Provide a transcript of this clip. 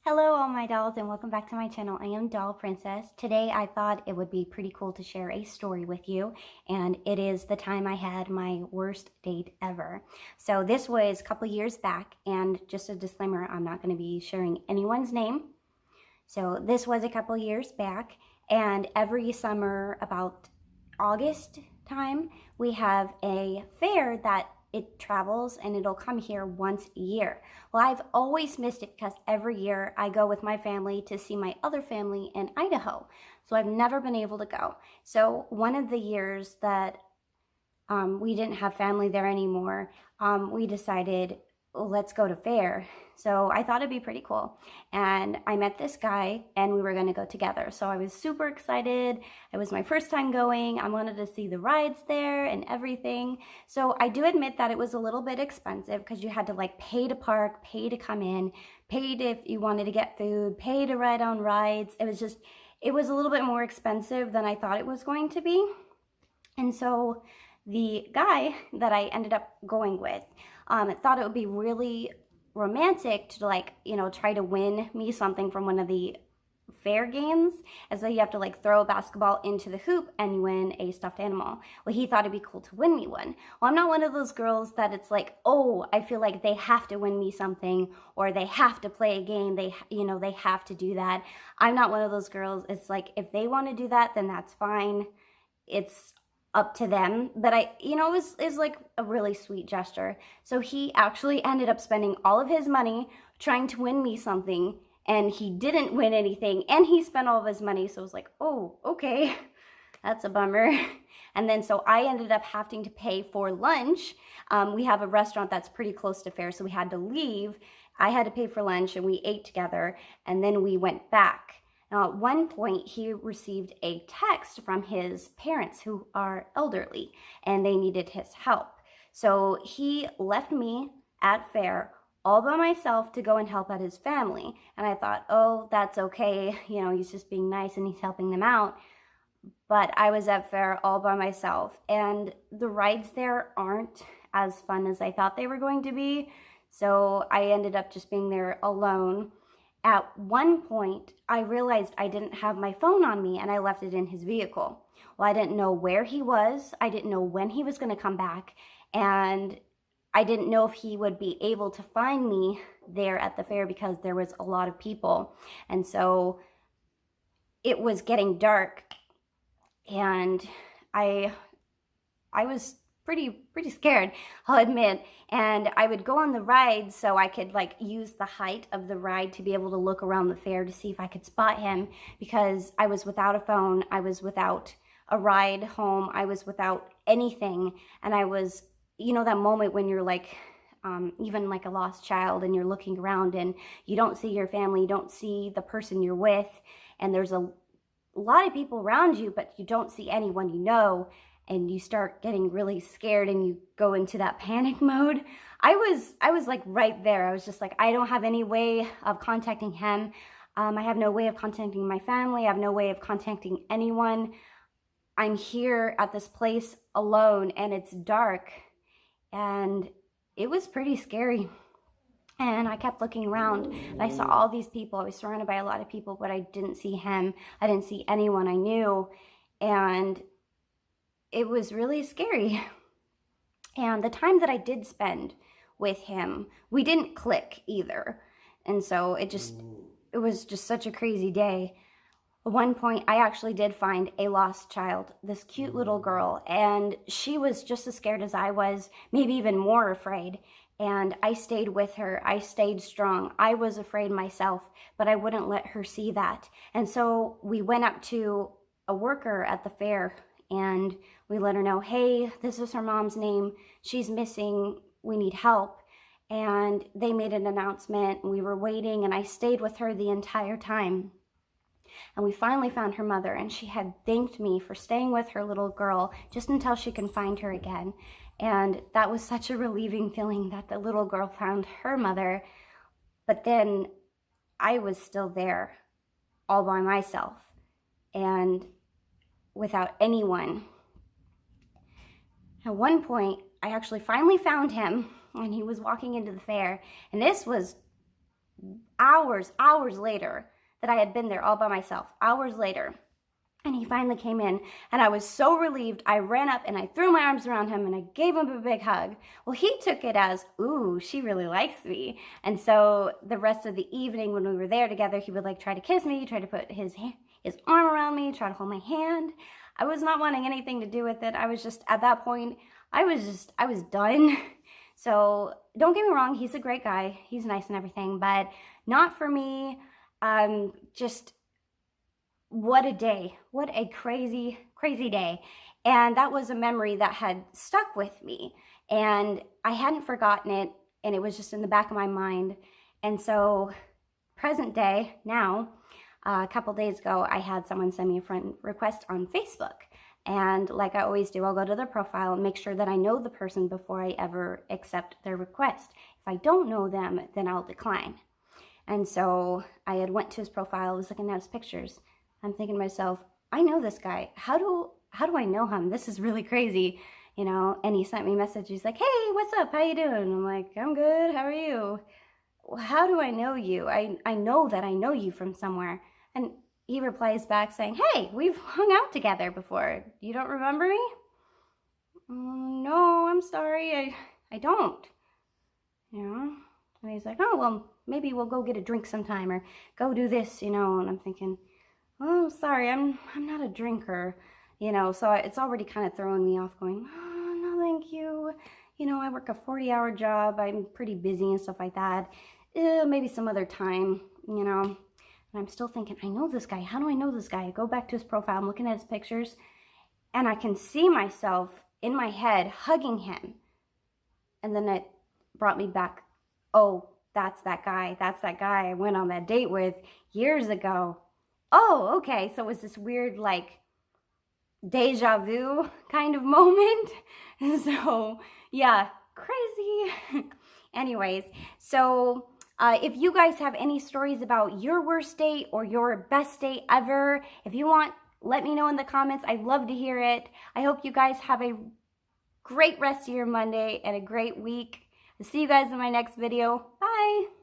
Hello all my dolls and welcome back to my channel. I am Doll Princess. Today I thought it would be pretty cool to share a story with you, and it is the time I had my worst date ever. So this was a couple years back, and just a disclaimer, I'm not going to be sharing anyone's name. So this was a couple years back, and every summer about August time, we have a fair that it travels and it'll come here once a year. Well, I've always missed it because every year I go with my family to see my other family in Idaho. So I've never been able to go. So one of the years that we didn't have family there anymore, we decided, well, let's go to fair. So I thought it'd be pretty cool. And I met this guy and we were gonna go together. So I was super excited. It was my first time going. I wanted to see the rides there and everything. So I do admit that it was a little bit expensive because you had to like pay to park, pay to come in, paid if you wanted to get food, pay to ride on rides. It was a little bit more expensive than I thought it was going to be. And so the guy that I ended up going with thought it would be really romantic to try to win me something from one of the fair games. And so you have to like throw a basketball into the hoop and you win a stuffed animal. Well, he thought it'd be cool to win me one. Well, I'm not one of those girls that it's like, oh, I feel like they have to win me something or they have to play a game. They have to do that. I'm not one of those girls. It's like, if they want to do that, then that's fine. It's up to them. But it was like a really sweet gesture. So he actually ended up spending all of his money trying to win me something, and he didn't win anything, and he spent all of his money. So I was like, oh, okay, that's a bummer. And then so I ended up having to pay for lunch. We have a restaurant that's pretty close to fair, so we had to leave. I had to pay for lunch and we ate together, and then we went back. Now, at one point, he received a text from his parents who are elderly, and they needed his help. So he left me at fair all by myself to go and help out his family. And I thought, oh, that's okay. He's just being nice and he's helping them out. But I was at fair all by myself, and the rides there aren't as fun as I thought they were going to be. So I ended up just being there alone. At one point, I realized I didn't have my phone on me and I left it in his vehicle. Well, I didn't know where he was. I didn't know when he was going to come back. And I didn't know if he would be able to find me there at the fair because there was a lot of people. And so it was getting dark, and I was pretty scared, I'll admit. And I would go on the ride so I could like use the height of the ride to be able to look around the fair to see if I could spot him, because I was without a phone, I was without a ride home, I was without anything. And I was, that moment when you're like, even like a lost child, and you're looking around and you don't see your family, you don't see the person you're with, and there's a lot of people around you, but you don't see anyone you know. And you start getting really scared and you go into that panic mode. I was like right there. I was just like, I don't have any way of contacting him. I have no way of contacting my family. I have no way of contacting anyone. I'm here at this place alone and it's dark. And it was pretty scary. And I kept looking around and I saw all these people. I was surrounded by a lot of people, but I didn't see him. I didn't see anyone I knew. And it was really scary. And the time that I did spend with him, we didn't click either. And so it was just such a crazy day. At one point, I actually did find a lost child, this cute little girl, and she was just as scared as I was, maybe even more afraid. And I stayed with her. I stayed strong. I was afraid myself, but I wouldn't let her see that. And so we went up to a worker at the fair and we let her know, hey, this is her mom's name. She's missing. We need help. And they made an announcement, and we were waiting, and I stayed with her the entire time. And we finally found her mother, and she had thanked me for staying with her little girl just until she can find her again. And that was such a relieving feeling that the little girl found her mother. But then I was still there all by myself and without anyone. At one point, I actually finally found him when he was walking into the fair. And this was hours later that I had been there all by myself, hours later. And he finally came in, and I was so relieved. I ran up and I threw my arms around him and I gave him a big hug. Well, he took it as, ooh, she really likes me. And so the rest of the evening when we were there together, he would like try to kiss me, try to put his arm around me, try to hold my hand. I was not wanting anything to do with it. I was just, at that point, I was done. So don't get me wrong, he's a great guy. He's nice and everything, but not for me. Just what a day. What a crazy, crazy day. And that was a memory that had stuck with me. And I hadn't forgotten it, and it was just in the back of my mind. And so present day now, a couple days ago, I had someone send me a friend request on Facebook. And like I always do, I'll go to their profile and make sure that I know the person before I ever accept their request. If I don't know them, then I'll decline. And so I had went to his profile, I was looking at his pictures. I'm thinking to myself, I know this guy. How do I know him? This is really crazy, you know? And he sent me a message. He's like, hey, what's up? How you doing? I'm like, I'm good. How are you? Well, how do I know you? I know that I know you from somewhere. And he replies back saying, hey, we've hung out together before. You don't remember me? No, I'm sorry. I don't. You know? And he's like, oh, well, maybe we'll go get a drink sometime or go do this, you know? And I'm thinking, oh, sorry, I'm not a drinker, you know, so it's already kind of throwing me off going, oh, no, thank you. You know, I work a 40-hour job. I'm pretty busy and stuff like that. Maybe some other time, you know. And I'm still thinking, I know this guy. How do I know this guy? I go back to his profile. I'm looking at his pictures, and I can see myself in my head hugging him. And then it brought me back, oh, that's that guy. That's that guy I went on that date with years ago. Oh, okay, so it was this weird, like, deja vu kind of moment. So, yeah, crazy. Anyways, so if you guys have any stories about your worst date or your best date ever, if you want, let me know in the comments. I'd love to hear it. I hope you guys have a great rest of your Monday and a great week. I'll see you guys in my next video. Bye.